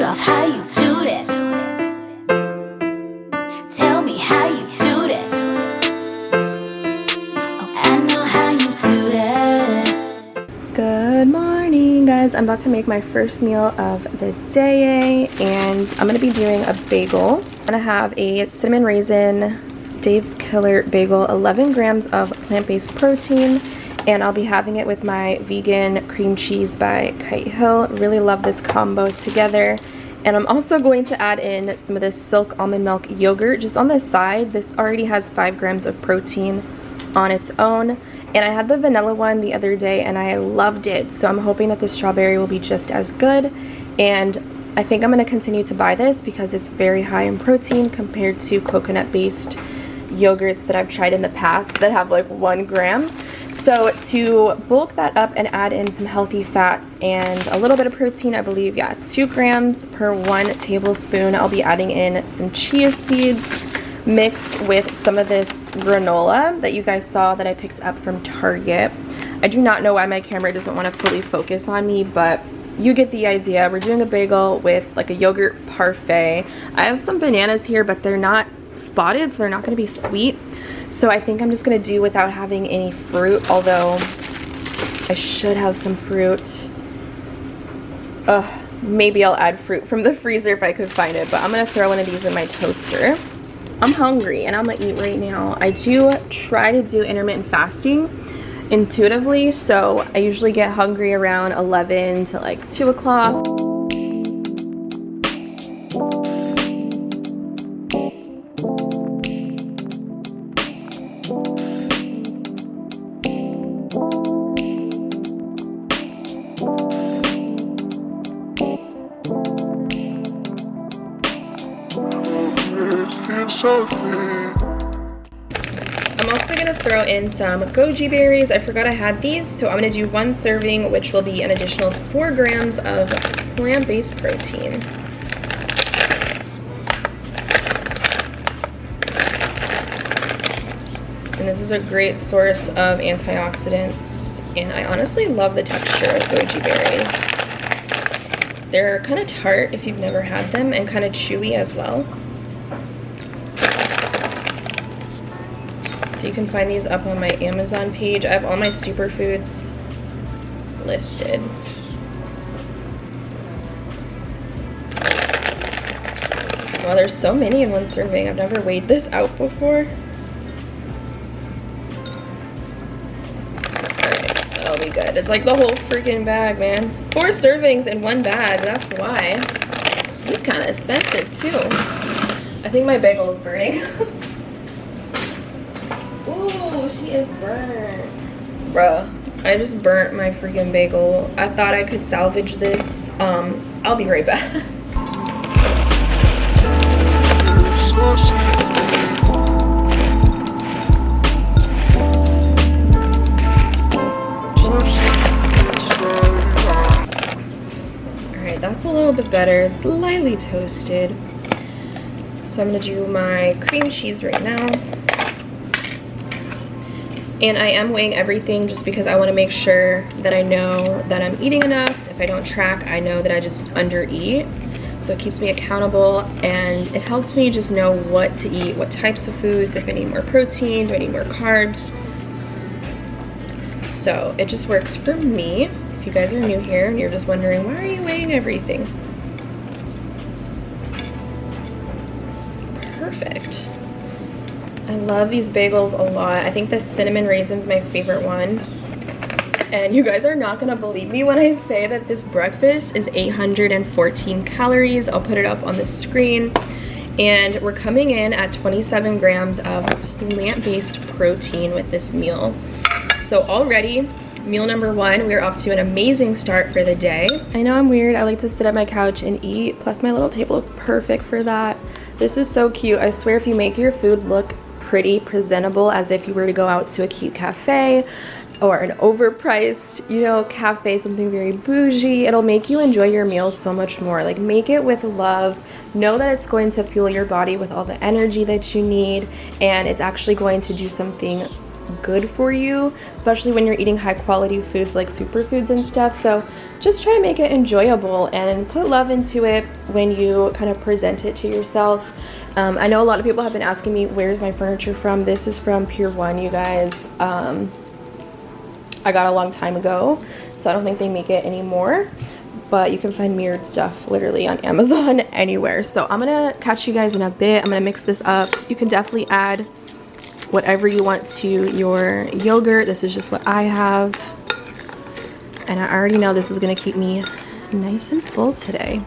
off, how you do that? Tell me how you do that. Oh, I know how you do that. Good morning, guys. I'm about to make my first meal of the day, and I'm gonna be doing a bagel. I'm gonna have a cinnamon raisin Dave's Killer bagel, 11 grams of plant-based protein, and I'll be having it with my vegan cream cheese by Kite Hill. Really love this combo together. And I'm also going to add in some of this silk almond milk yogurt just on the side. This already has 5 grams of protein on its own, and I had the vanilla one the other day and I loved it, so I'm hoping that the strawberry will be just as good. And I think I'm going to continue to buy this because it's very high in protein compared to coconut based yogurts that I've tried in the past that have like 1 gram. So to bulk that up and add in some healthy fats and a little bit of protein, I believe, yeah, 2 grams per 1 tablespoon, I'll be adding in some chia seeds mixed with some of this granola that you guys saw that I picked up from Target. I do not know why my camera doesn't want to fully focus on me, but you get the idea. We're doing a bagel with like a yogurt parfait. I have some bananas here, but they're not spotted, so they're not going to be sweet. So I think I'm just going to do without having any fruit, although I should have some fruit. Maybe I'll add fruit from the freezer if I could find it, but I'm going to throw one of these in my toaster. I'm hungry and I'm going to eat right now. I do try to do intermittent fasting intuitively, so I usually get hungry around 11 to like 2 o'clock. I'm also going to throw in some Goji Berries. I forgot I had these, so I'm going to do 1 serving, which will be an additional 4 grams of plant-based protein. And this is a great source of antioxidants, and I honestly love the texture of Goji Berries. They're kind of tart if you've never had them, and kind of chewy as well. So you can find these up on my Amazon page. I have all my superfoods listed. Wow, there's so many in 1 serving. I've never weighed this out before. Alright, that'll be good. It's like the whole freaking bag, man. 4 servings in 1 bag, that's why. It's kind of expensive too. I think my bagel is burning. Ooh, she is burnt. Bruh, I just burnt my freaking bagel. I thought I could salvage this. I'll be right back. Alright, that's a little bit better. It's slightly toasted. So I'm gonna do my cream cheese right now. And I am weighing everything just because I want to make sure that I know that I'm eating enough. If I don't track, I know that I just under-eat. So it keeps me accountable, and it helps me just know what to eat, what types of foods, if I need more protein, do I need more carbs. So it just works for me. If you guys are new here and you're just wondering, why are you weighing everything? Perfect. I love these bagels a lot. I think the cinnamon raisin's my favorite one. And you guys are not gonna believe me when I say that this breakfast is 814 calories. I'll put it up on the screen. And we're coming in at 27 grams of plant-based protein with this meal. So already, meal number 1, we're off to an amazing start for the day. I know I'm weird. I like to sit at my couch and eat. Plus my little table is perfect for that. This is so cute. I swear if you make your food look pretty presentable, as if you were to go out to a cute cafe or an overpriced, you know, cafe, something very bougie, it'll make you enjoy your meal so much more. Like, make it with love. Know that it's going to fuel your body with all the energy that you need, and it's actually going to do something good for you, especially when you're eating high quality foods like superfoods and stuff. So just try to make it enjoyable and put love into it when you kind of present it to yourself. I know a lot of people have been asking me, where's my furniture from? This is from Pier 1, you guys. I got a long time ago, so I don't think they make it anymore, but you can find mirrored stuff literally on Amazon anywhere. So I'm gonna catch you guys in a bit. I'm gonna mix this up. You can definitely add whatever you want to your yogurt. This is just what I have, and I already know this is gonna keep me nice and full today.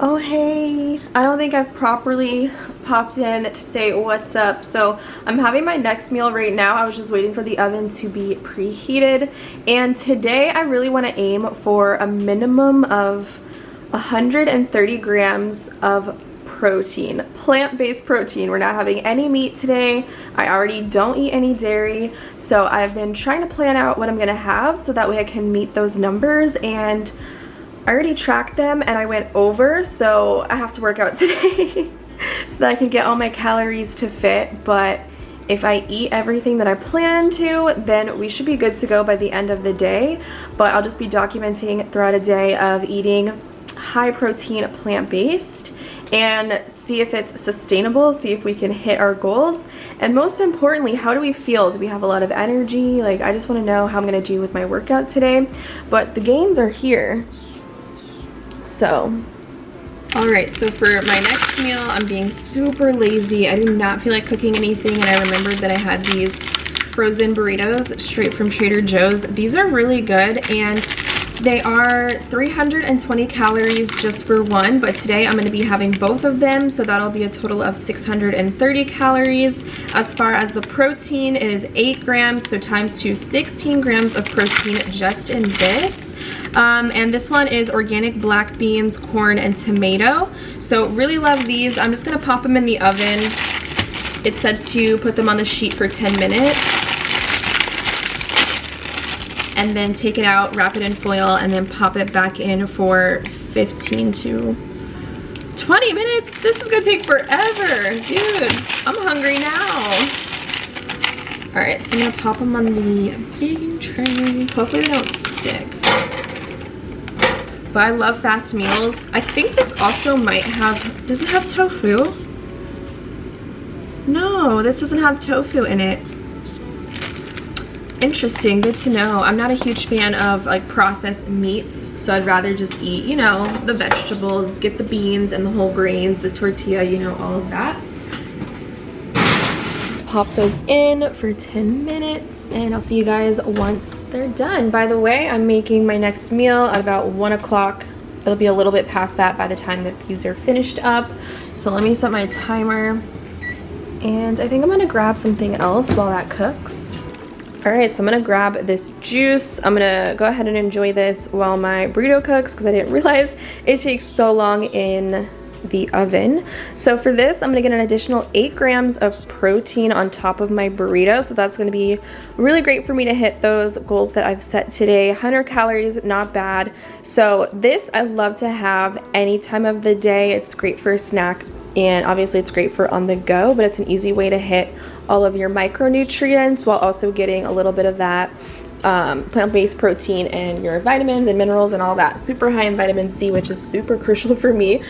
Oh hey, I don't think I've properly popped in to say what's up. So I'm having my next meal right now. I was just waiting for the oven to be preheated, and today I really want to aim for a minimum of 130 grams of protein, plant-based protein. We're not having any meat today. I already don't eat any dairy, so I've been trying to plan out what I'm gonna have so that way I can meet those numbers, and I already tracked them and I went over, so I have to work out today so that I can get all my calories to fit. But if I eat everything that I plan to, then we should be good to go by the end of the day. But I'll just be documenting throughout a day of eating high protein plant-based and see if it's sustainable, see if we can hit our goals, and most importantly, how do we feel? Do we have a lot of energy? Like, I just want to know how I'm gonna do with my workout today. But the gains are here. So alright, so for my next meal, I'm being super lazy. I do not feel like cooking anything, and I remembered that I had these frozen burritos straight from Trader Joe's. These are really good, and they are 320 calories just for one, but today I'm going to be having both of them, so that'll be a total of 630 calories. As far as the protein, it is 8 grams, so times 2, 16 grams of protein just in this. And this one is organic black beans, corn, and tomato. So really love these. I'm just going to pop them in the oven. It said to put them on the sheet for 10 minutes. And then take it out, wrap it in foil, and then pop it back in for 15 to 20 minutes. This is gonna take forever. Dude, I'm hungry now. All right, so I'm gonna pop them on the baking tray. Hopefully they don't stick. But I love fast meals. I think this also might have, does it have tofu? No, this doesn't have tofu in it. Interesting, good to know. I'm not a huge fan of like processed meats, so I'd rather just eat, you know, the vegetables, get the beans and the whole grains, the tortilla, you know, all of that. Pop those in for 10 minutes, and I'll see you guys once they're done. By the way, I'm making my next meal at about 1 o'clock. It'll be a little bit past that by the time that these are finished up. So let me set my timer, and I think I'm gonna grab something else while that cooks. All right, so I'm gonna grab this juice. I'm gonna go ahead and enjoy this while my burrito cooks, because I didn't realize it takes so long in the oven. So for this, I'm gonna get an additional 8 grams of protein on top of my burrito. So that's gonna be really great for me to hit those goals that I've set today. 100 calories, not bad. So this I love to have any time of the day. It's great for a snack, and obviously it's great for on the go, but it's an easy way to hit all of your micronutrients while also getting a little bit of that plant-based protein and your vitamins and minerals and all that. Super high in vitamin C, which is super crucial for me.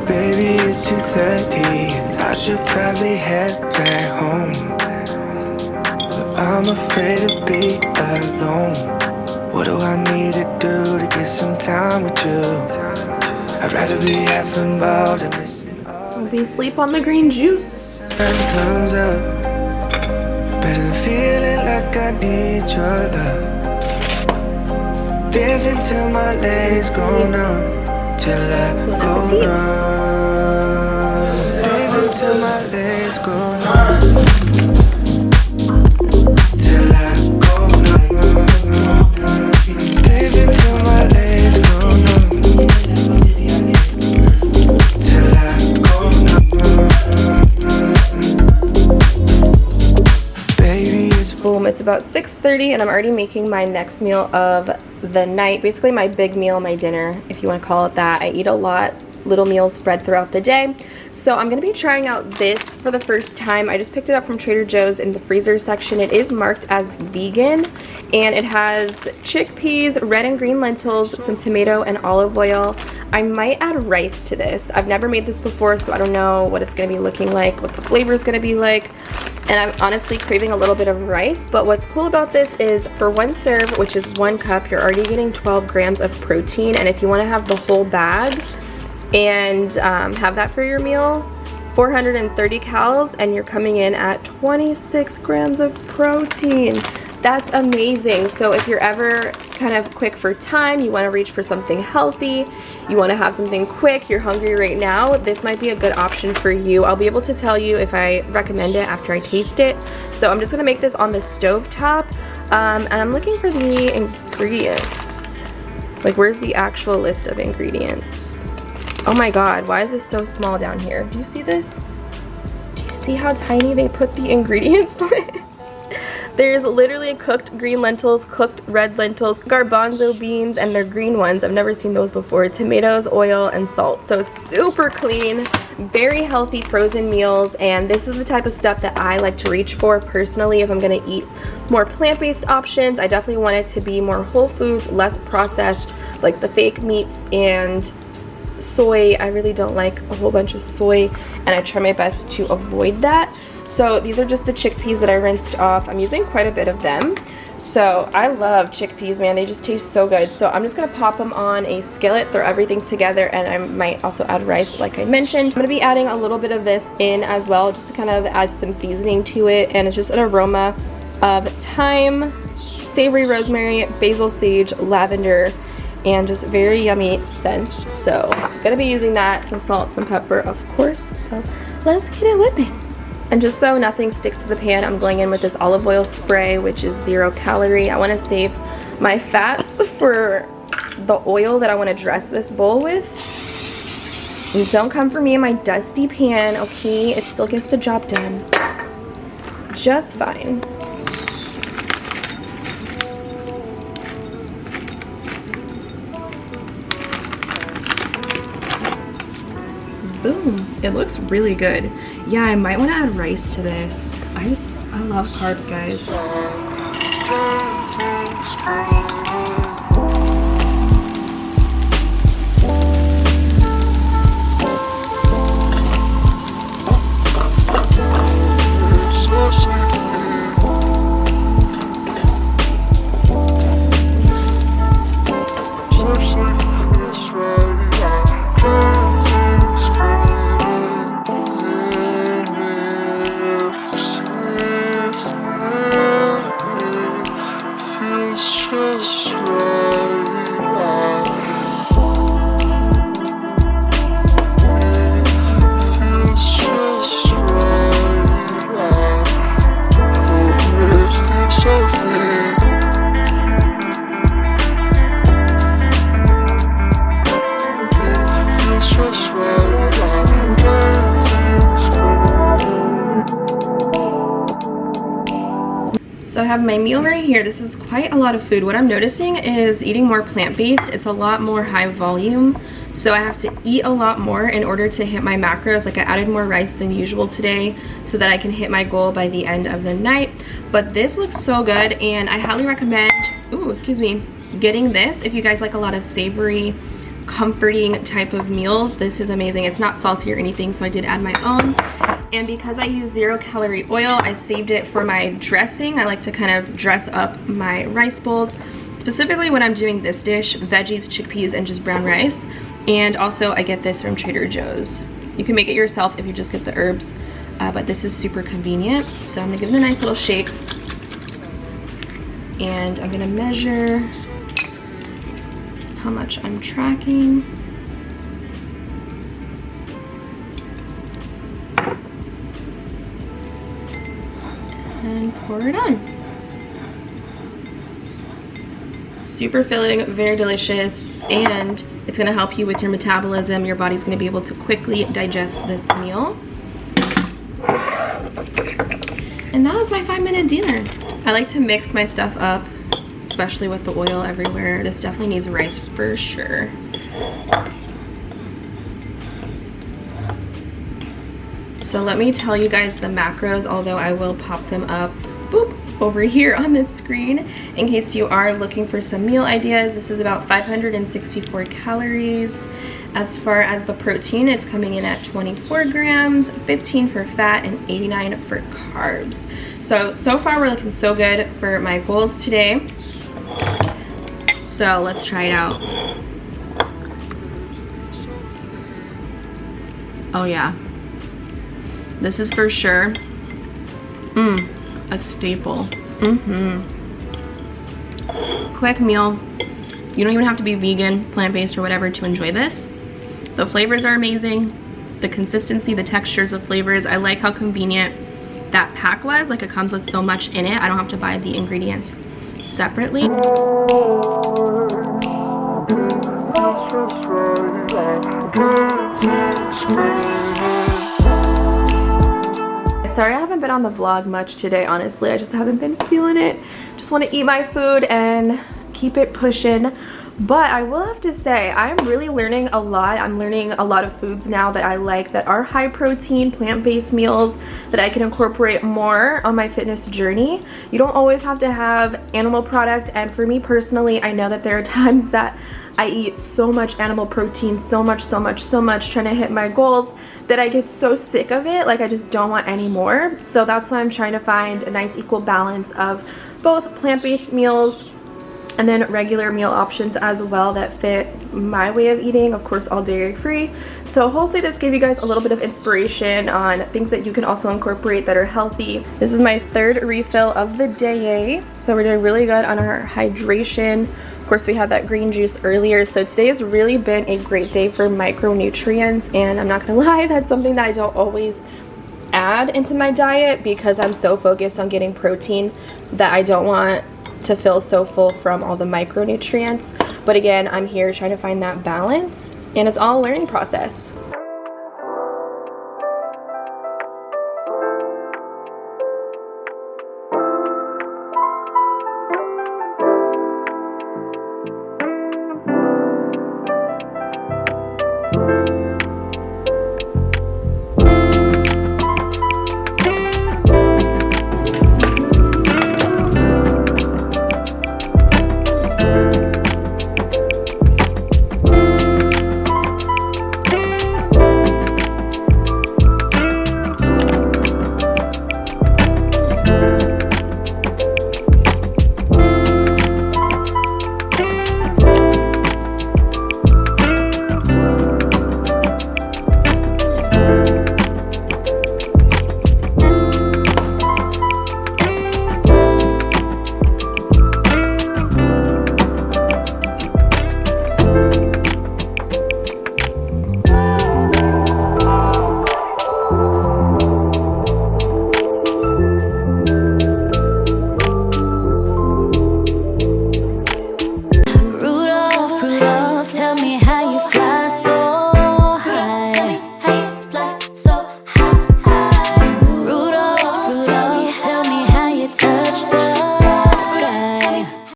Baby, it's 2:30 and I should probably head back home, but I'm afraid to be alone. What do I need to do to get some time with you? I'd rather be half involved and missing all. I'll be asleep on the green juice. Sun comes up, better than feeling like I need your love. Dancing till my legs go numb, till I go numb. Dancing till my legs go numb, till I go numb. about 6:30 and I'm already making my next meal of the night. Basically my big meal, my dinner, if you want to call it that. I eat a lot, little meals spread throughout the day. So I'm going to be trying out this for the first time. I just picked it up from Trader Joe's in the freezer section. It is marked as vegan and it has chickpeas, red and green lentils, some tomato and olive oil. I might add rice to this. I've never made this before, so I don't know what it's going to be looking like, what the flavor is going to be like. And I'm honestly craving a little bit of rice. But what's cool about this is for one serve, which is 1 cup, you're already getting 12 grams of protein. And if you want to have the whole bag and have that for your meal, 430 calories, and you're coming in at 26 grams of protein. That's amazing. So if you're ever kind of quick for time, you want to reach for something healthy, you want to have something quick, you're hungry right now, this might be a good option for you. I'll be able to tell you if I recommend it after I taste it. So I'm just going to make this on the stove top, and I'm looking for the ingredients. Like, where's the actual list of ingredients? Oh my god, why is this so small down here? Do you see this? Do you see how tiny they put the ingredients list? There's literally cooked green lentils, cooked red lentils, garbanzo beans, and they're green ones. I've never seen those before. Tomatoes, oil, and salt. So it's super clean, very healthy frozen meals, and this is the type of stuff that I like to reach for personally if I'm gonna eat more plant-based options. I definitely want it to be more whole foods, less processed, like the fake meats and soy. I really don't like a whole bunch of soy, and I try my best to avoid that. So these are just the chickpeas that I rinsed off. I'm using quite a bit of them. So I love chickpeas, man. They just taste so good. So I'm just gonna pop them on a skillet, throw everything together, and I might also add rice like I mentioned. I'm gonna be adding a little bit of this in as well, just to kind of add some seasoning to it, and it's just an aroma of thyme, savory rosemary, basil, sage, lavender, and just very yummy scents. So I'm gonna be using that, some salt, some pepper, of course. So let's get it whipping. And just so nothing sticks to the pan, I'm going in with this olive oil spray, which is 0 calorie. I want to save my fats for the oil that I want to dress this bowl with. And don't come for me in my dusty pan, okay? It still gets the job done just fine. Boom. It looks really good. Yeah, I might want to add rice to this. I love carbs, guys. So I have my meal right here. This is quite a lot of food. What I'm noticing is eating more plant-based, it's a lot more high volume. So I have to eat a lot more in order to hit my macros. Like, I added more rice than usual today so that I can hit my goal by the end of the night. But this looks so good, and I highly recommend, getting this if you guys like a lot of savory, comforting type of meals. This is amazing. It's not salty or anything, so I did add my own. And because I use 0 calorie oil, I saved it for my dressing. I like to kind of dress up my rice bowls, specifically when I'm doing this dish, veggies, chickpeas, and just brown rice. And also I get this from Trader Joe's. You can make it yourself if you just get the herbs, but this is super convenient. So I'm gonna give it a nice little shake. And I'm gonna measure how much I'm tracking. And pour it on. Super filling, very delicious, and it's gonna help you with your metabolism. Your body's gonna be able to quickly digest this meal. And that was my 5-minute dinner. I like to mix my stuff up, especially with the oil everywhere. This definitely needs rice for sure. So let me tell you guys the macros, although I will pop them up over here on this screen in case you are looking for some meal ideas. This is about 564 calories. As far as the protein, it's coming in at 24 grams, 15 for fat, and 89 for carbs. So far we're looking so good for my goals today. So let's try it out. Oh yeah. This is for sure a staple. Quick meal. You don't even have to be vegan, plant-based, or whatever to enjoy this. The flavors are amazing. The consistency, the textures of flavors. I like how convenient that pack was. Like, it comes with so much in it. I don't have to buy the ingredients separately. Sorry I haven't been on the vlog much today, honestly. I just haven't been feeling it. Just want to eat my food and keep it pushing. But I will have to say, I'm really learning a lot. I'm learning a lot of foods now that I like, that are high protein, plant-based meals that I can incorporate more on my fitness journey. You don't always have to have animal product, and for me personally, I know that there are times that I eat so much animal protein, so much trying to hit my goals, that I get so sick of it, like I just don't want any more. So that's why I'm trying to find a nice equal balance of both plant-based meals and then regular meal options as well that fit my way of eating, of course all dairy free. So hopefully this gave you guys a little bit of inspiration on things that you can also incorporate that are healthy. This is my third refill of the day, so we're doing really good on our hydration. Of course, we had that green juice earlier, so today has really been a great day for micronutrients, and I'm not gonna lie, that's something that I don't always add into my diet because I'm so focused on getting protein that I don't want to feel so full from all the micronutrients. But again, I'm here trying to find that balance, and it's all a learning process.